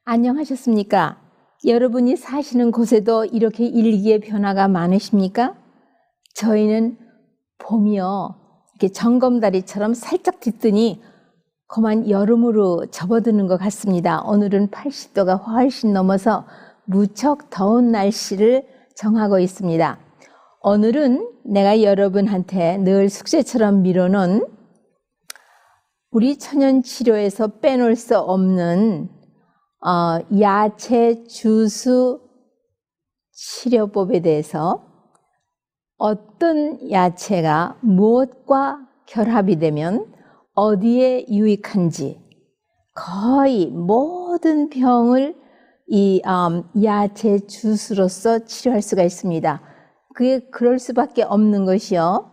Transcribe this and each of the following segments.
안녕하셨습니까? 여러분이 사시는 곳에도 이렇게 일기의 변화가 많으십니까? 저희는 봄이요, 이렇게 점검다리처럼 살짝 뒤뜨니 그만 여름으로 접어드는 것 같습니다. 오늘은 80도가 훨씬 넘어서 무척 더운 날씨를 정하고 있습니다. 오늘은 내가 여러분한테 늘 숙제처럼 미뤄놓은 우리 천연치료에서 빼놓을 수 없는 야채 주스 치료법에 대해서 어떤 야채가 무엇과 결합이 되면 어디에 유익한지 거의 모든 병을 이 야채 주스로서 치료할 수가 있습니다. 그게 그럴 수밖에 없는 것이요.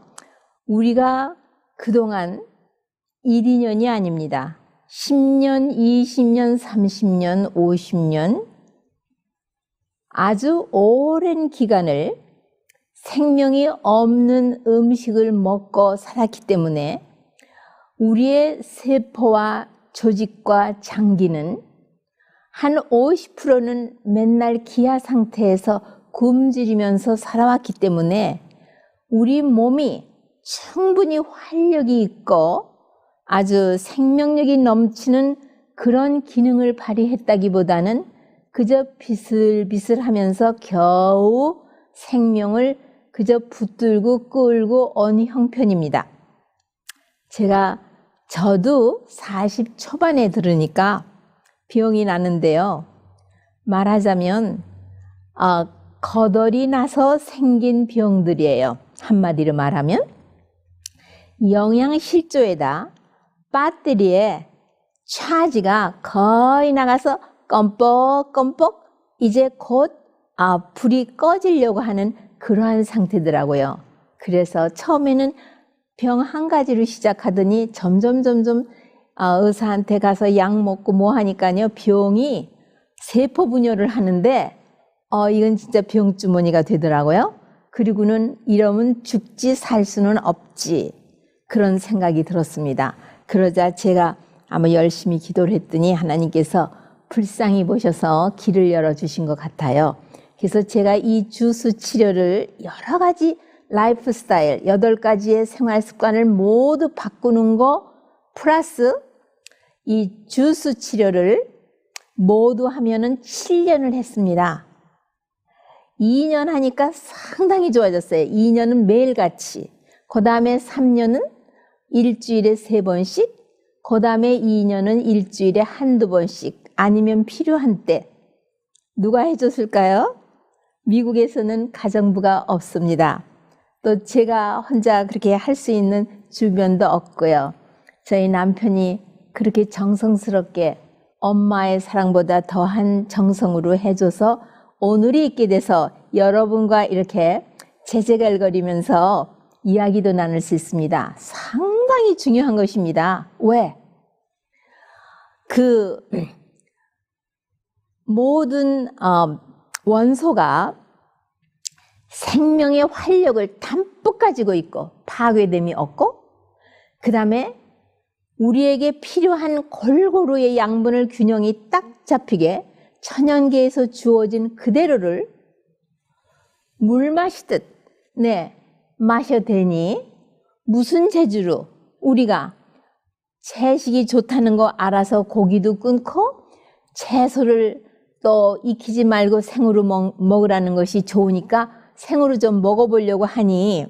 우리가 그동안 1, 2년이 아닙니다. 10년, 20년, 30년, 50년 아주 오랜 기간을 생명이 없는 음식을 먹고 살았기 때문에 우리의 세포와 조직과 장기는 한 50%는 맨날 기아 상태에서 굶주리면서 살아왔기 때문에 우리 몸이 충분히 활력이 있고 아주 생명력이 넘치는 그런 기능을 발휘했다기보다는 그저 비슬비슬하면서 겨우 생명을 그저 붙들고 끌고 온 형편입니다. 저도 40 초반에 들으니까 병이 나는데요. 말하자면 거덜이 나서 생긴 병들이에요. 한마디로 말하면 영양실조에다 배터리에 차지가 거의 나가서 껌뻑껌뻑 이제 곧 불이 꺼지려고 하는 그러한 상태더라고요. 그래서 처음에는 병 한 가지로 시작하더니 점점 의사한테 가서 약 먹고 뭐 하니까요, 병이 세포 분열을 하는데 이건 진짜 병주머니가 되더라고요. 그리고는 이러면 죽지 살 수는 없지, 그런 생각이 들었습니다. 그러자 제가 아마 열심히 기도를 했더니 하나님께서 불쌍히 보셔서 길을 열어주신 것 같아요. 그래서 제가 이 주스 치료를 여러 가지 라이프 스타일 8가지의 생활 습관을 모두 바꾸는 거 플러스 이 주스 치료를 모두 하면은 7년을 했습니다. 2년 하니까 상당히 좋아졌어요. 2년은 매일같이. 그 다음에 3년은 일주일에 3번씩, 그 다음에 2년은 일주일에 한두 번씩, 아니면 필요한 때. 누가 해줬을까요? 미국에서는 가정부가 없습니다. 또 제가 혼자 그렇게 할 수 있는 주변도 없고요. 저희 남편이 그렇게 정성스럽게 엄마의 사랑보다 더한 정성으로 해줘서 오늘이 있게 돼서 여러분과 이렇게 제제갈거리면서 이야기도 나눌 수 있습니다. 상당히 중요한 것입니다. 왜? 모든 원소가 생명의 활력을 담뿍 가지고 있고 파괴됨이 없고, 그 다음에 우리에게 필요한 골고루의 양분을 균형이 딱 잡히게 천연계에서 주어진 그대로를 물 마시듯 마셔대니 무슨 재주로 우리가 채식이 좋다는 거 알아서 고기도 끊고 채소를 또 익히지 말고 생으로 먹으라는 것이 좋으니까 생으로 좀 먹어보려고 하니,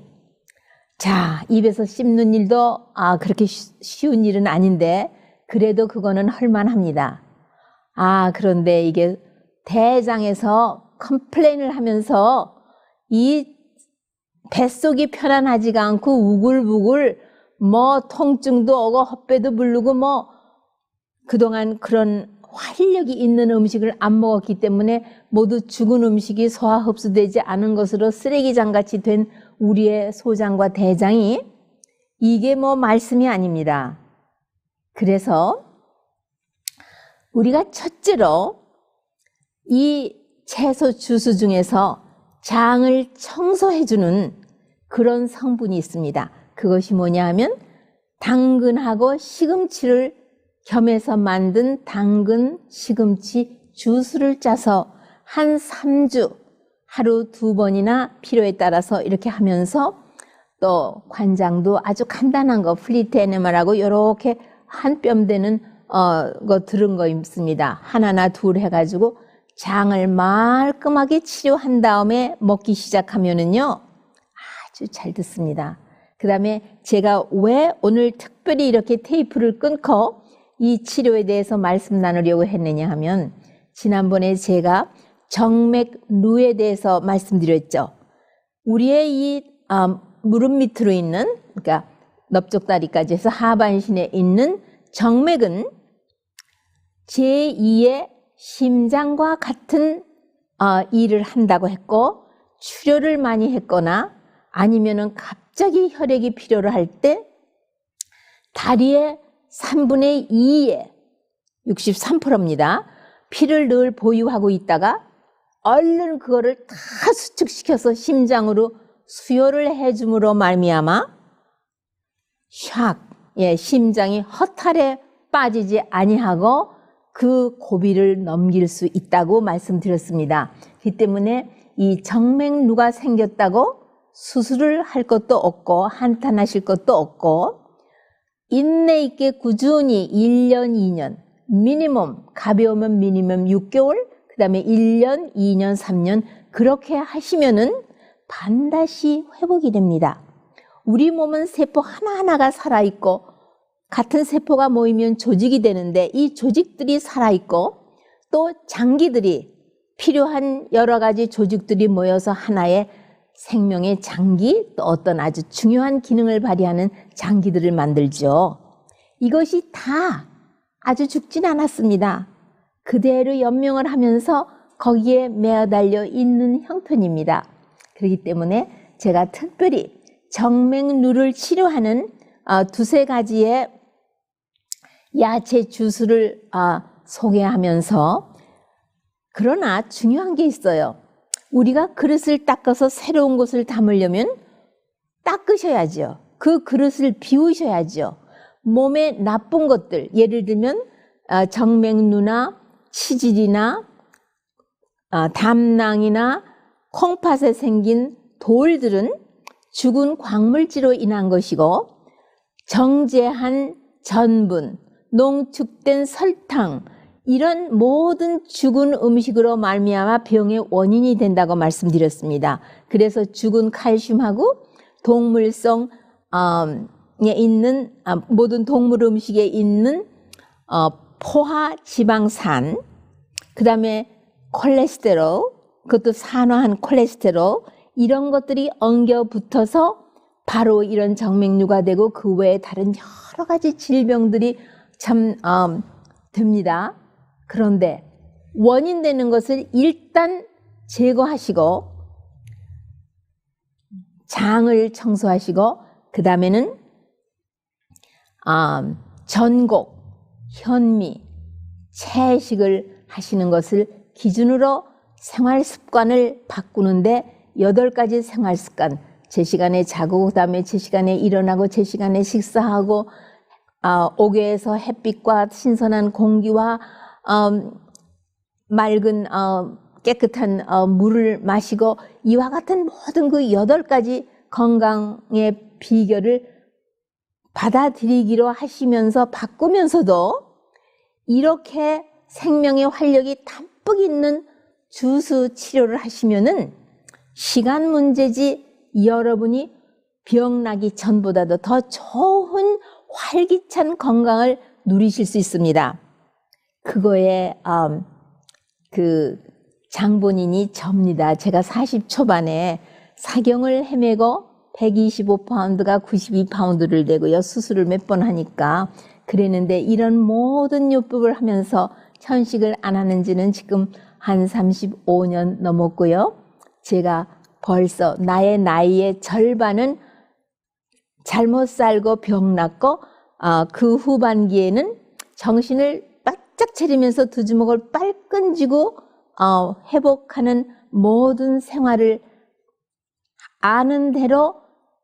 자, 입에서 씹는 일도 그렇게 쉬운 일은 아닌데 그래도 그거는 할만합니다. 그런데 이게 대장에서 컴플레인을 하면서 이 뱃속이 편안하지가 않고 우글우글 통증도 오고 헛배도 부르고 그동안 그런 활력이 있는 음식을 안 먹었기 때문에 모두 죽은 음식이 소화 흡수되지 않은 것으로 쓰레기장같이 된 우리의 소장과 대장이, 이게 말씀이 아닙니다. 그래서 우리가 첫째로 이 채소 주스 중에서 장을 청소해주는 그런 성분이 있습니다. 그것이 뭐냐 하면 당근하고 시금치를 겸해서 만든 당근 시금치 주스를 짜서 한 3주 하루 2번이나 필요에 따라서 이렇게 하면서 또 관장도 아주 간단한 거 플리트 에네마라고 이렇게 한 뼘 되는 거 들은 거 있습니다. 하나나 둘 해가지고 장을 말끔하게 치료한 다음에 먹기 시작하면은요 아주 잘 듣습니다. 그 다음에 제가 왜 오늘 특별히 이렇게 테이프를 끊고 이 치료에 대해서 말씀 나누려고 했느냐 하면 지난번에 제가 정맥루에 대해서 말씀드렸죠. 우리의 이 무릎 밑으로 있는, 그러니까 넓적다리까지 해서 하반신에 있는 정맥은 제2의 심장과 같은 일을 한다고 했고, 출혈을 많이 했거나 아니면은 갑자기 혈액이 필요로 할 때 다리의 3분의 2에 63%입니다. 피를 늘 보유하고 있다가 얼른 그거를 다 수축시켜서 심장으로 수혈을 해줌으로 말미암아 심장이 허탈에 빠지지 아니하고 그 고비를 넘길 수 있다고 말씀드렸습니다. 그 때문에 이 정맥류가 생겼다고 수술을 할 것도 없고 한탄하실 것도 없고 인내 있게 꾸준히 1년, 2년, 미니멈 가벼우면 미니멈 6개월, 그 다음에 1년, 2년, 3년 그렇게 하시면은 반드시 회복이 됩니다. 우리 몸은 세포 하나하나가 살아있고 같은 세포가 모이면 조직이 되는데 이 조직들이 살아있고 또 장기들이 필요한 여러 가지 조직들이 모여서 하나의 생명의 장기, 또 어떤 아주 중요한 기능을 발휘하는 장기들을 만들죠. 이것이 다 아주 죽진 않았습니다. 그대로 연명을 하면서 거기에 매어달려 있는 형편입니다. 그렇기 때문에 제가 특별히 정맥류를 치료하는 두세 가지의 야채 주스를 소개하면서, 그러나 중요한 게 있어요. 우리가 그릇을 닦아서 새로운 것을 담으려면 닦으셔야죠. 그 그릇을 비우셔야죠. 몸에 나쁜 것들, 예를 들면 정맥류나 치질이나 담낭이나 콩팥에 생긴 돌들은 죽은 광물질로 인한 것이고, 정제한 전분, 농축된 설탕, 이런 모든 죽은 음식으로 말미암아 병의 원인이 된다고 말씀드렸습니다. 그래서 죽은 칼슘하고 동물성에 있는 모든 동물 음식에 있는 포화 지방산, 그 다음에 콜레스테롤, 그것도 산화한 콜레스테롤, 이런 것들이 엉겨 붙어서 바로 이런 정맥류가 되고 그 외에 다른 여러 가지 질병들이 참 됩니다. 그런데 원인 되는 것을 일단 제거하시고 장을 청소하시고 그 다음에는 전곡, 현미, 채식을 하시는 것을 기준으로 생활 습관을 바꾸는데 8가지 생활 습관, 제 시간에 자고 그 다음에 제 시간에 일어나고 제 시간에 식사하고 옥외에서 햇빛과 신선한 공기와 맑은 깨끗한 물을 마시고 이와 같은 모든 그 8가지 건강의 비결을 받아들이기로 하시면서 바꾸면서도 이렇게 생명의 활력이 담뿍 있는 주스 치료를 하시면은 시간 문제지 여러분이 병나기 전보다도 더 좋은 활기찬 건강을 누리실 수 있습니다. 그거에 그 장본인이 접니다. 제가 40 초반에 사경을 헤매고 125파운드가 92파운드를 되고요. 수술을 몇 번 하니까 그랬는데 이런 모든 요법을 하면서 편식을 안 하는 지는 지금 한 35년 넘었고요. 제가 벌써 나의 나이의 절반은 잘못 살고 병 났고 그 후반기에는 정신을 바짝 차리면서 두 주먹을 빨끈 쥐고 회복하는 모든 생활을 아는 대로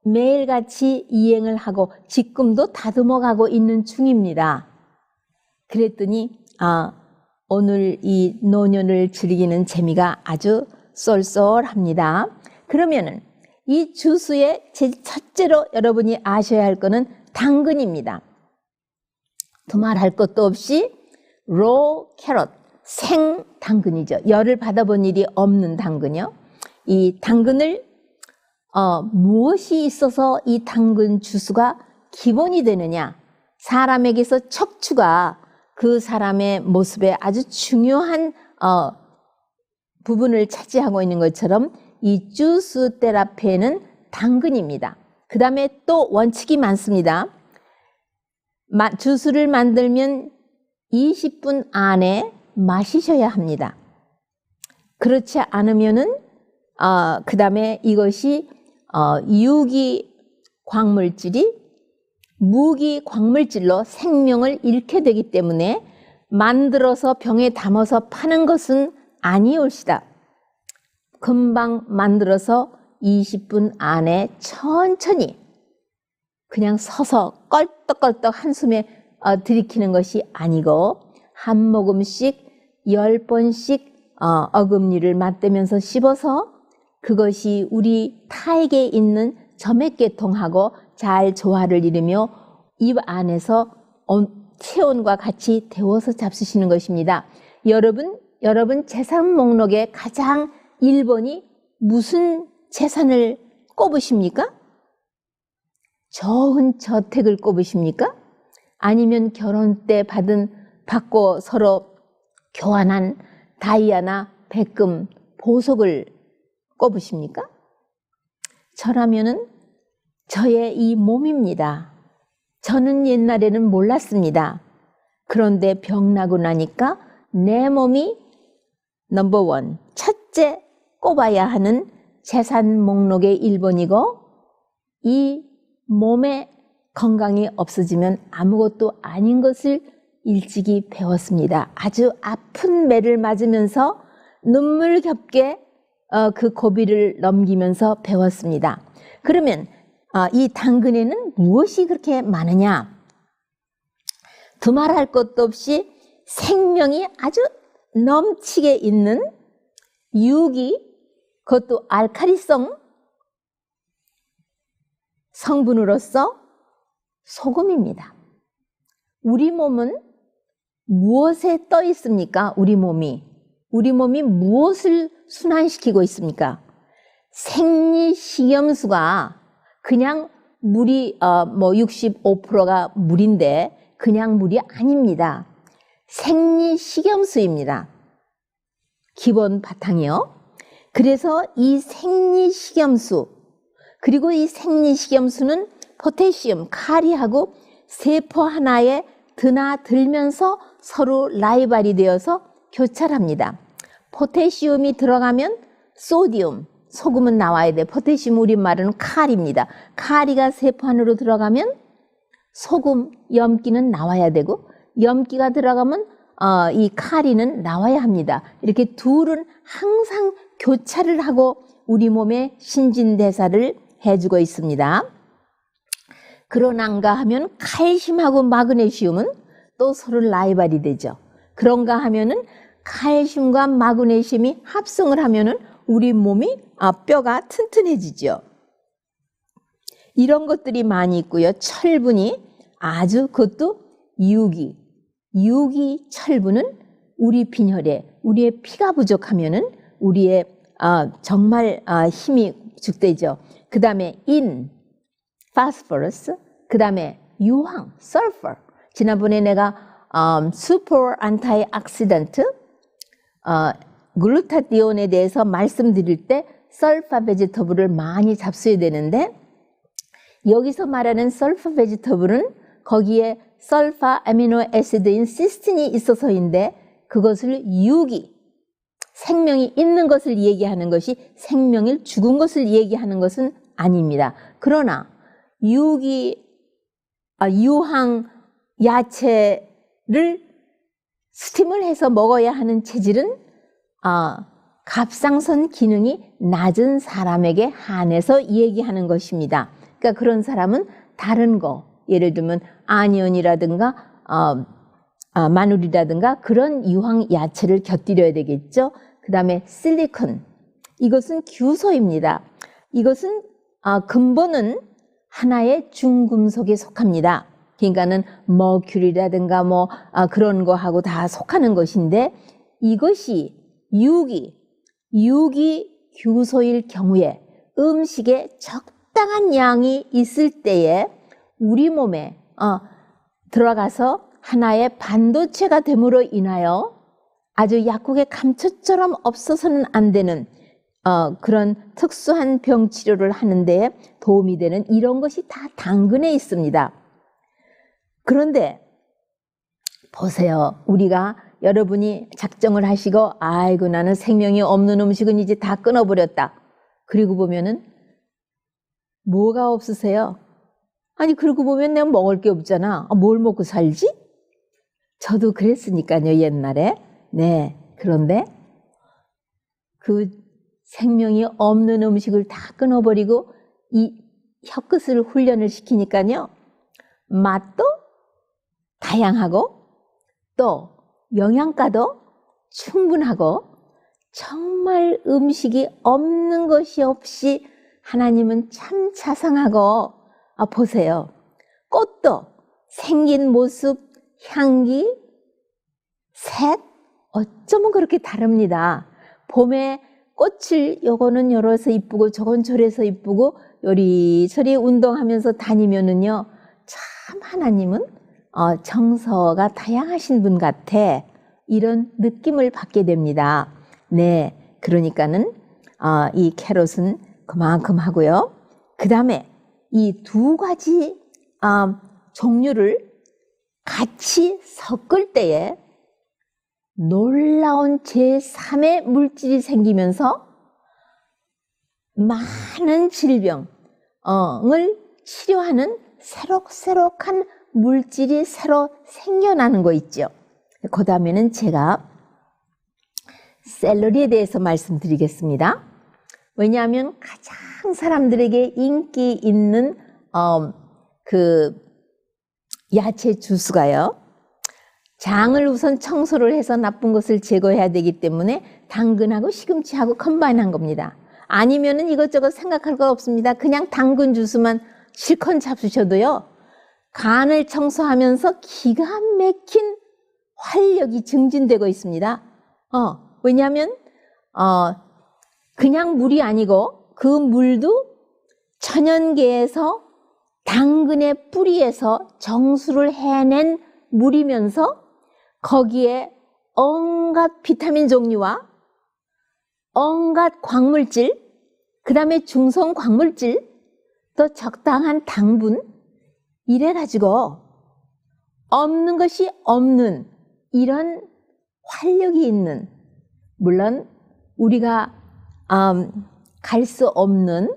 매일같이 이행을 하고 지금도 다듬어가고 있는 중입니다. 그랬더니 오늘 이 노년을 즐기는 재미가 아주 쏠쏠합니다. 그러면은 이 주스의 제일 첫째로 여러분이 아셔야 할 것은 당근입니다. 두말할 것도 없이 raw carrot, 생 당근이죠. 열을 받아본 일이 없는 당근이요. 이 당근을 무엇이 있어서 이 당근 주스가 기본이 되느냐? 사람에게서 척추가 그 사람의 모습에 아주 중요한 부분을 차지하고 있는 것처럼 이 주스 테라피에는 당근입니다. 그 다음에 또 원칙이 많습니다. 주스를 만들면 20분 안에 마시셔야 합니다. 그렇지 않으면은 그 다음에 이것이 유기 광물질이 무기 광물질로 생명을 잃게 되기 때문에 만들어서 병에 담아서 파는 것은 아니올시다. 금방 만들어서 20분 안에 천천히 그냥 서서 껄떡껄떡 한숨에 들이키는 것이 아니고 한 모금씩 10번씩 어금니를 맞대면서 씹어서 그것이 우리 타액에 있는 점액계통하고 잘 조화를 이루며 입 안에서 체온과 같이 데워서 잡수시는 것입니다. 여러분 재산 목록에 가장 1번이 무슨 재산을 꼽으십니까? 좋은 저택을 꼽으십니까? 아니면 결혼 때 받고 서로 교환한 다이아나 백금, 보석을 꼽으십니까? 저라면은 저의 이 몸입니다. 저는 옛날에는 몰랐습니다. 그런데 병나고 나니까 내 몸이 넘버원, 첫째 꼽아야 하는 재산 목록의 1번이고 이 몸의 건강이 없어지면 아무것도 아닌 것을 일찍이 배웠습니다. 아주 아픈 매를 맞으면서 눈물겹게 그 고비를 넘기면서 배웠습니다. 그러면 이 당근에는 무엇이 그렇게 많으냐? 두말할 것도 없이 생명이 아주 넘치게 있는 유기, 그것도 알칼리성 성분으로서 소금입니다. 우리 몸은 무엇에 떠 있습니까? 우리 몸이 무엇을 순환시키고 있습니까? 생리식염수가 그냥 물이 65%가 물인데 그냥 물이 아닙니다. 생리식염수입니다. 기본 바탕이요. 그래서 이 생리식염수 그리고 이 생리식염수는 포타시움, 카리하고 세포 하나에 드나들면서 서로 라이벌이 되어서 교차합니다. 포타시움이 들어가면 소디움, 소금은 나와야 돼. 포타시움 우리말은 카리입니다. 카리가 세포 안으로 들어가면 소금, 염기는 나와야 되고 염기가 들어가면 이 카리는 나와야 합니다. 이렇게 둘은 항상 교차를 하고 우리 몸의 신진대사를 해주고 있습니다. 그러난가 하면 칼슘하고 마그네슘은 또 서로 라이벌이 되죠. 그런가 하면은 칼슘과 마그네슘이 합성을 하면은 우리 몸이 뼈가 튼튼해지죠. 이런 것들이 많이 있고요. 철분이 아주 그것도 유기 철분은 우리 빈혈에 우리의 피가 부족하면은 우리의 정말 힘이 죽되죠. 그 다음에 파스포러스, 그 다음에 유황, 설퍼. 지난번에 내가 슈퍼 안타이 악시던트 글루타티온에 대해서 말씀드릴 때 설파 베지터블을 많이 잡수야 되는데 여기서 말하는 설파 베지터블은 거기에 설파 아미노 애시드인 시스틴이 있어서인데 그것을 생명이 있는 것을 얘기하는 것이 생명을 죽은 것을 얘기하는 것은 아닙니다. 그러나 유황 야채를 스팀을 해서 먹어야 하는 체질은 갑상선 기능이 낮은 사람에게 한해서 얘기하는 것입니다. 그러니까 그런 사람은 다른 거, 예를 들면 아니온이라든가 마늘이라든가 그런 유황 야채를 곁들여야 되겠죠. 그 다음에 실리콘, 이것은 규소입니다. 이것은 근본은 하나의 중금속에 속합니다. 그러니까는 머큐리라든가 그런 거하고 다 속하는 것인데, 이것이 유기 규소일 경우에 음식에 적당한 양이 있을 때에 우리 몸에 들어가서 하나의 반도체가 됨으로 인하여 아주 약국의 감초처럼 없어서는 안 되는 그런 특수한 병 치료를 하는 데 도움이 되는 이런 것이 다 당근에 있습니다. 그런데 보세요. 여러분이 작정을 하시고, 아이고 나는 생명이 없는 음식은 이제 다 끊어버렸다. 그리고 보면은 뭐가 없으세요? 아니, 그러고 보면 내가 먹을 게 없잖아. 뭘 먹고 살지? 저도 그랬으니까요, 옛날에. 네. 그런데 그 생명이 없는 음식을 다 끊어버리고 이 혀끝을 훈련을 시키니까요, 맛도 다양하고 또 영양가도 충분하고 정말 음식이 없는 것이 없이 하나님은 참 자상하고, 보세요. 꽃도 생긴 모습, 향기, 색, 어쩌면 그렇게 다릅니다. 봄에 꽃을 요거는 열어서 이쁘고 저건 저래서 이쁘고 요리저리 운동하면서 다니면은요, 참 하나님은 정서가 다양하신 분 같아. 이런 느낌을 받게 됩니다. 네, 그러니까는 이 캐럿은 그만큼 하고요. 그 다음에 이 두 가지 종류를 같이 섞을 때에 놀라운 제3의 물질이 생기면서 많은 질병을 치료하는 새록새록한 물질이 새로 생겨나는 거 있죠. 그 다음에는 제가 샐러리에 대해서 말씀드리겠습니다. 왜냐하면 가장 사람들에게 인기 있는 그 야채 주스가요, 장을 우선 청소를 해서 나쁜 것을 제거해야 되기 때문에 당근하고 시금치하고 컴바인한 겁니다. 아니면은 이것저것 생각할 거 없습니다. 그냥 당근 주스만 실컷 잡수셔도요, 간을 청소하면서 기가 막힌 활력이 증진되고 있습니다. 왜냐하면 그냥 물이 아니고 그 물도 천연계에서 당근의 뿌리에서 정수를 해낸 물이면서 거기에 온갖 비타민 종류와 온갖 광물질, 그 다음에 중성 광물질, 또 적당한 당분, 이래가지고 없는 것이 없는 이런 활력이 있는, 물론 우리가 갈 수 없는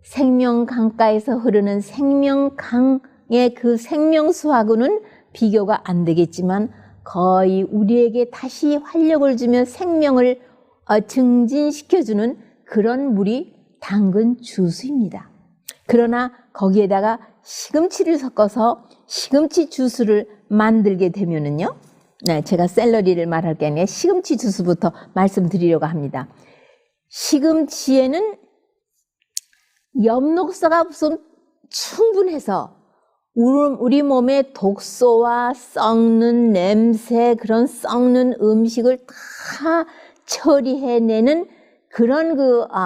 생명강가에서 흐르는 생명강의 그 생명수하고는 비교가 안 되겠지만 거의 우리에게 다시 활력을 주며 생명을 증진시켜주는 그런 물이 당근 주스입니다. 그러나 거기에다가 시금치를 섞어서 시금치 주스를 만들게 되면은요, 네, 제가 샐러리를 말할 게 아니라 시금치 주스부터 말씀드리려고 합니다. 시금치에는 엽록소가 우선 충분해서 우리 몸의 독소와 썩는 냄새, 그런 썩는 음식을 다 처리해내는 그런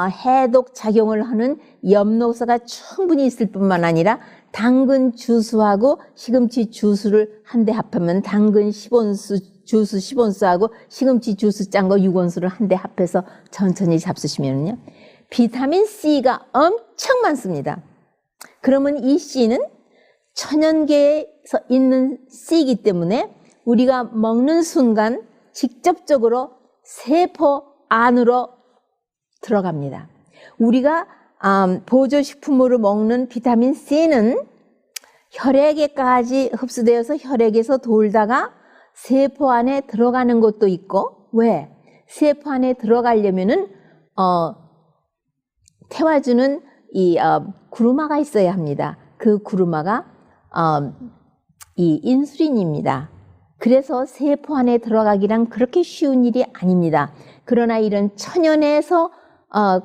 해독 작용을 하는 엽록소가 충분히 있을 뿐만 아니라 당근 주스하고 시금치 주스를 한데 합하면 당근 10온스 주스 10온스하고 시금치 주스 짠 거 6온스를 한데 합해서 천천히 잡수시면요, 비타민 C가 엄청 많습니다. 그러면 이 C는 천연계에서 있는 C이기 때문에 우리가 먹는 순간 직접적으로 세포 안으로 들어갑니다. 우리가 보조식품으로 먹는 비타민 C는 혈액에까지 흡수되어서 혈액에서 돌다가 세포 안에 들어가는 것도 있고, 왜? 세포 안에 들어가려면은 태워주는 이 구루마가 있어야 합니다. 그 구루마가 이 인슐린입니다. 그래서 세포 안에 들어가기란 그렇게 쉬운 일이 아닙니다. 그러나 이런 천연에서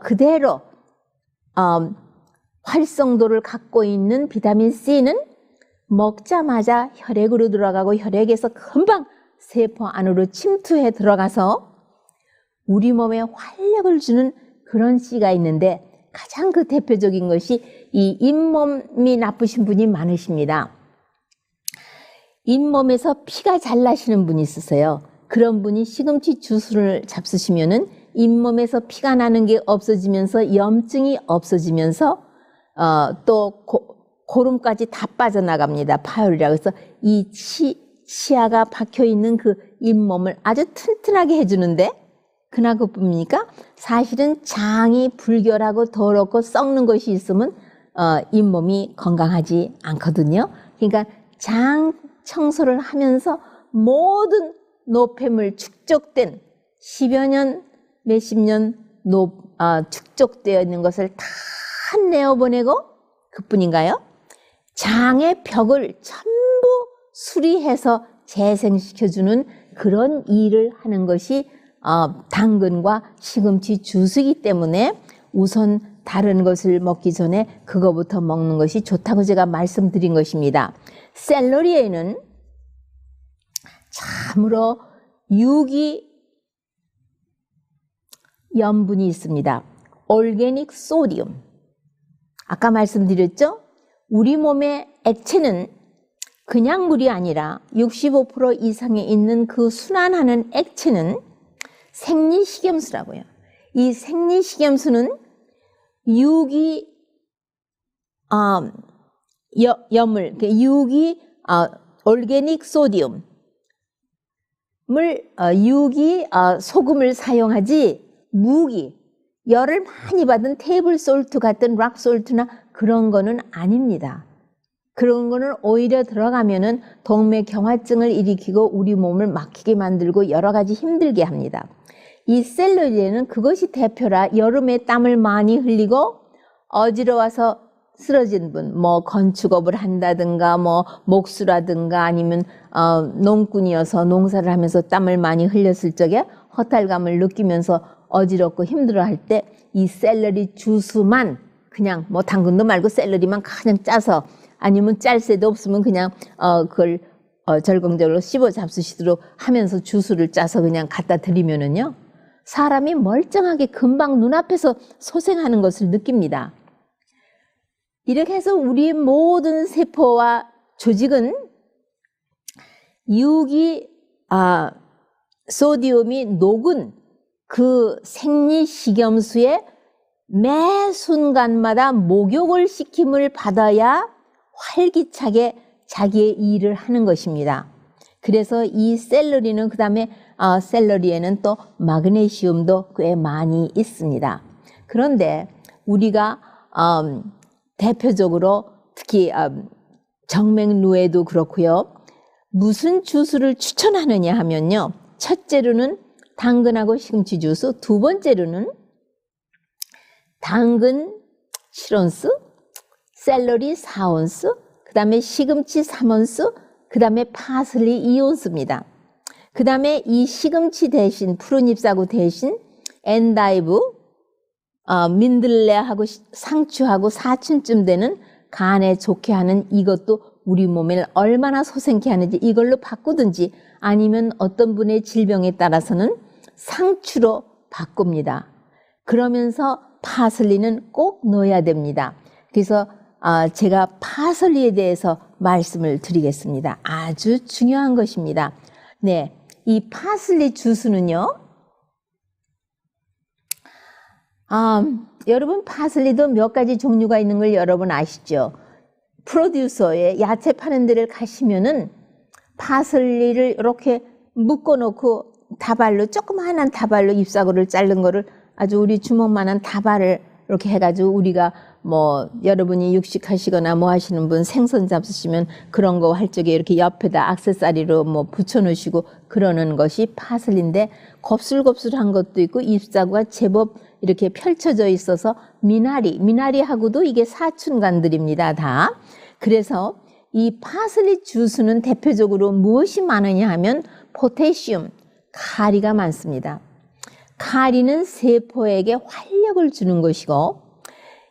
그대로 활성도를 갖고 있는 비타민 C는 먹자마자 혈액으로 들어가고 혈액에서 금방 세포 안으로 침투해 들어가서 우리 몸에 활력을 주는 그런 C가 있는데 가장 그 대표적인 것이 이 잇몸이 나쁘신 분이 많으십니다. 잇몸에서 피가 잘 나시는 분이 있으세요. 그런 분이 시금치 주스를 잡수시면은 잇몸에서 피가 나는 게 없어지면서 염증이 없어지면서 또 고름까지 다 빠져나갑니다. 파열이라. 그래서 이 치아가 박혀 있는 그 잇몸을 아주 튼튼하게 해주는데 그나그뿐입니까? 사실은 장이 불결하고 더럽고 썩는 것이 있으면 잇몸이 건강하지 않거든요. 그러니까 장 청소를 하면서 모든 노폐물 축적된 10여 년, 몇십 년 축적되어 있는 것을 다 내어보내고 그뿐인가요? 장의 벽을 전부 수리해서 재생시켜주는 그런 일을 하는 것이 당근과 시금치 주스이기 때문에 우선 다른 것을 먹기 전에 그거부터 먹는 것이 좋다고 제가 말씀드린 것입니다. 샐러리에는 참으로 유기 염분이 있습니다. 올게닉 소디움. 아까 말씀드렸죠? 우리 몸의 액체는 그냥 물이 아니라 65% 이상에 있는 그 순환하는 액체는 생리식염수라고요. 이 생리식염수는 유기 염을, 유기 올게닉 소디움을 유기 소금을 사용하지 무기 열을 많이 받은 테이블 솔트 같은 락 솔트나 그런 거는 아닙니다. 그런 거는 오히려 들어가면은 동맥경화증을 일으키고 우리 몸을 막히게 만들고 여러 가지 힘들게 합니다. 이 샐러리에는 그것이 대표라. 여름에 땀을 많이 흘리고 어지러워서 쓰러진 분, 뭐 건축업을 한다든가 뭐 목수라든가 아니면 농꾼이어서 농사를 하면서 땀을 많이 흘렸을 적에 허탈감을 느끼면서 어지럽고 힘들어할 때 이 샐러리 주스만 그냥 뭐 당근도 말고 샐러리만 그냥 짜서 아니면 짤 새도 없으면 그냥 그걸 절공적으로 씹어 잡수시도록 하면서 주스를 짜서 그냥 갖다 드리면은요 사람이 멀쩡하게 금방 눈앞에서 소생하는 것을 느낍니다. 이렇게 해서 우리의 모든 세포와 조직은 유기 소디움이 녹은 그 생리식염수에 매 순간마다 목욕을 시킴을 받아야 활기차게 자기의 일을 하는 것입니다. 그래서 이 샐러리는 그다음에 샐러리에는 또 마그네슘도 꽤 많이 있습니다. 그런데 우리가 대표적으로 특히 정맥류에도 그렇고요. 무슨 주스를 추천하느냐 하면요. 첫째로는 당근하고 시금치 주스, 두 번째로는 당근 7온스, 샐러리 4온스, 그 다음에 시금치 3온스, 그 다음에 파슬리 2온스입니다. 그 다음에 이 시금치 대신, 푸른 잎사구 대신 엔다이브, 민들레하고 상추하고 사춘쯤 되는 간에 좋게 하는 이것도 우리 몸을 얼마나 소생케 하는지 이걸로 바꾸든지 아니면 어떤 분의 질병에 따라서는 상추로 바꿉니다. 그러면서 파슬리는 꼭 넣어야 됩니다. 그래서 제가 파슬리에 대해서 말씀을 드리겠습니다. 아주 중요한 것입니다. 네, 이 파슬리 주스는요. 여러분 파슬리도 몇 가지 종류가 있는 걸 여러분 아시죠? 프로듀서에 야채 파는 데를 가시면은 파슬리를 이렇게 묶어놓고 다발로 조그마한 다발로 잎사구를 자른 거를 아주 우리 주먹만한 다발을 이렇게 해가지고 우리가 뭐 여러분이 육식하시거나 뭐 하시는 분 생선 잡수시면 그런 거 할 적에 이렇게 옆에다 액세서리로 뭐 붙여놓으시고 그러는 것이 파슬리인데 곱슬곱슬한 것도 있고 잎사구가 제법 이렇게 펼쳐져 있어서 미나리하고도 이게 사춘간들입니다. 다. 그래서 이 파슬리 주스는 대표적으로 무엇이 많으냐 하면 포테슘, 카리가 많습니다. 카리는 세포에게 활력을 주는 것이고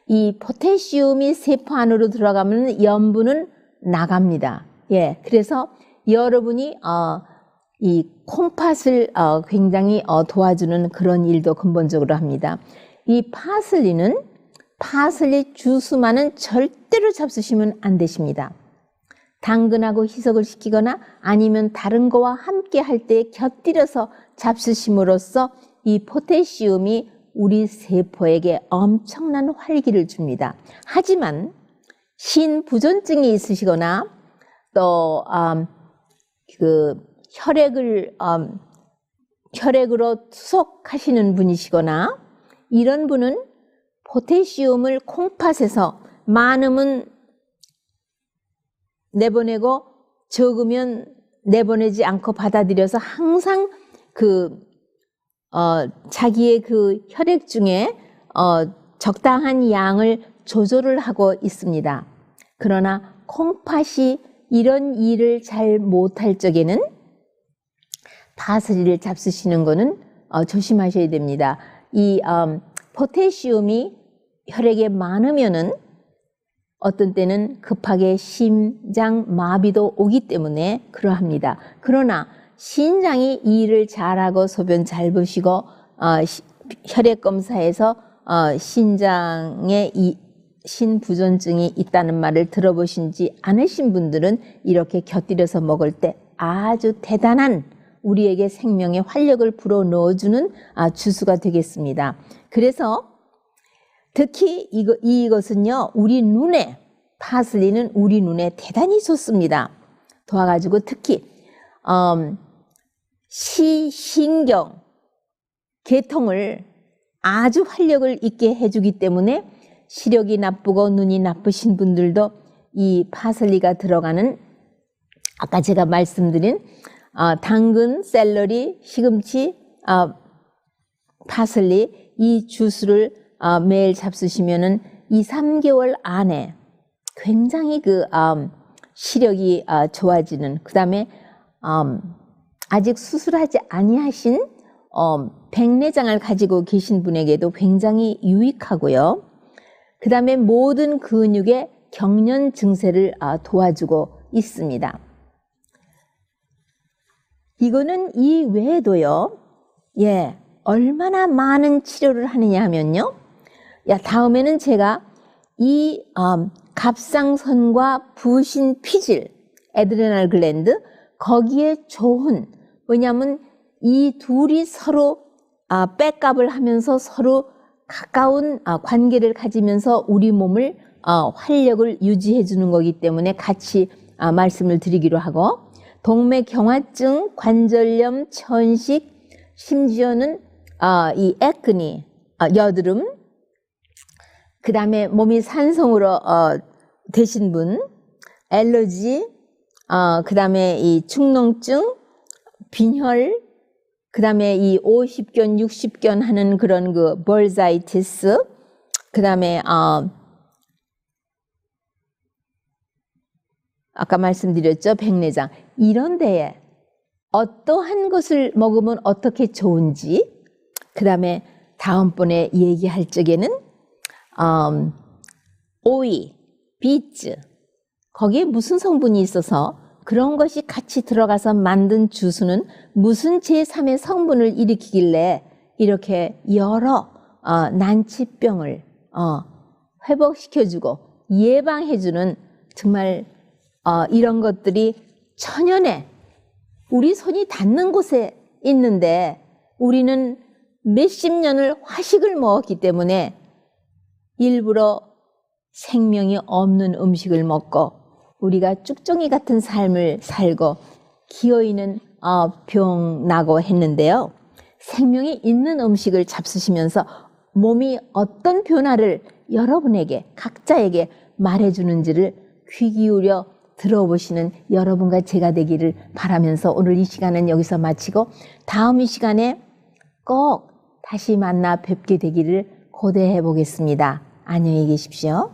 이 포테슘이 세포 안으로 들어가면 염분은 나갑니다. 예, 그래서 여러분이 이 콩팥을 굉장히 도와주는 그런 일도 근본적으로 합니다. 이 파슬리 주스만은 절대로 잡수시면 안 되십니다. 당근하고 희석을 시키거나 아니면 다른 거와 함께 할 때 곁들여서 잡수심으로써 이 포테슘이 우리 세포에게 엄청난 활기를 줍니다. 하지만 신부전증이 있으시거나 또 혈액으로 투석하시는 분이시거나 이런 분은 포테슘을 콩팥에서 많으면 내보내고 적으면 내보내지 않고 받아들여서 항상 자기의 그 혈액 중에 적당한 양을 조절을 하고 있습니다. 그러나 콩팥이 이런 일을 잘 못할 적에는 파슬리를 잡수시는 거는 조심하셔야 됩니다. 이 포테슘이 혈액에 많으면은 어떤 때는 급하게 심장 마비도 오기 때문에 그러합니다. 그러나 신장이 이 일을 잘하고 소변 잘 보시고 혈액 검사에서 신장에 이 신부전증이 있다는 말을 들어보신지 않으신 분들은 이렇게 곁들여서 먹을 때 아주 대단한 우리에게 생명의 활력을 불어넣어주는 주스가 되겠습니다. 그래서 특히 이것은요, 파슬리는 우리 눈에 대단히 좋습니다. 도와가지고 특히 시신경, 계통을 아주 활력을 있게 해주기 때문에 시력이 나쁘고 눈이 나쁘신 분들도 이 파슬리가 들어가는 아까 제가 말씀드린 당근, 샐러리, 시금치, 파슬리 이 주스를 매일 잡수시면은 2, 3개월 안에 굉장히 시력이 좋아지는, 그 다음에 아직 수술하지 아니하신 백내장을 가지고 계신 분에게도 굉장히 유익하고요. 그 다음에 모든 근육의 경련 증세를 도와주고 있습니다. 이거는 이 외에도요, 예, 얼마나 많은 치료를 하느냐 하면요. 다음에는 제가 이 갑상선과 부신 피질, 애드레날 글랜드, 거기에 좋은, 왜냐하면 이 둘이 서로 백업을 하면서 서로 가까운 관계를 가지면서 우리 몸을 활력을 유지해 주는 거기 때문에 같이 말씀을 드리기로 하고, 동맥경화증, 관절염, 천식, 심지어는 이 액니, 여드름, 그 다음에 몸이 산성으로 되신 분, 알러지, 그 다음에 이 축농증, 빈혈, 그 다음에 이 50견, 60견 하는 그런 벌사이티스, 그 다음에 아까 말씀드렸죠, 백내장. 이런 데에 어떠한 것을 먹으면 어떻게 좋은지, 그 다음에 다음번에 얘기할 적에는 오이, 비츠, 거기에 무슨 성분이 있어서 그런 것이 같이 들어가서 만든 주스는 무슨 제3의 성분을 일으키길래 이렇게 여러 난치병을 회복시켜주고 예방해주는 정말 이런 것들이 천연에 우리 손이 닿는 곳에 있는데 우리는 몇십 년을 화식을 먹었기 때문에 일부러 생명이 없는 음식을 먹고 우리가 쭉정이 같은 삶을 살고 기어이는 병 나고 했는데요. 생명이 있는 음식을 잡수시면서 몸이 어떤 변화를 여러분에게 각자에게 말해주는지를 귀 기울여 들어보시는 여러분과 제가 되기를 바라면서 오늘 이 시간은 여기서 마치고 다음 이 시간에 꼭 다시 만나 뵙게 되기를 고대해 보겠습니다. 안녕히 계십시오.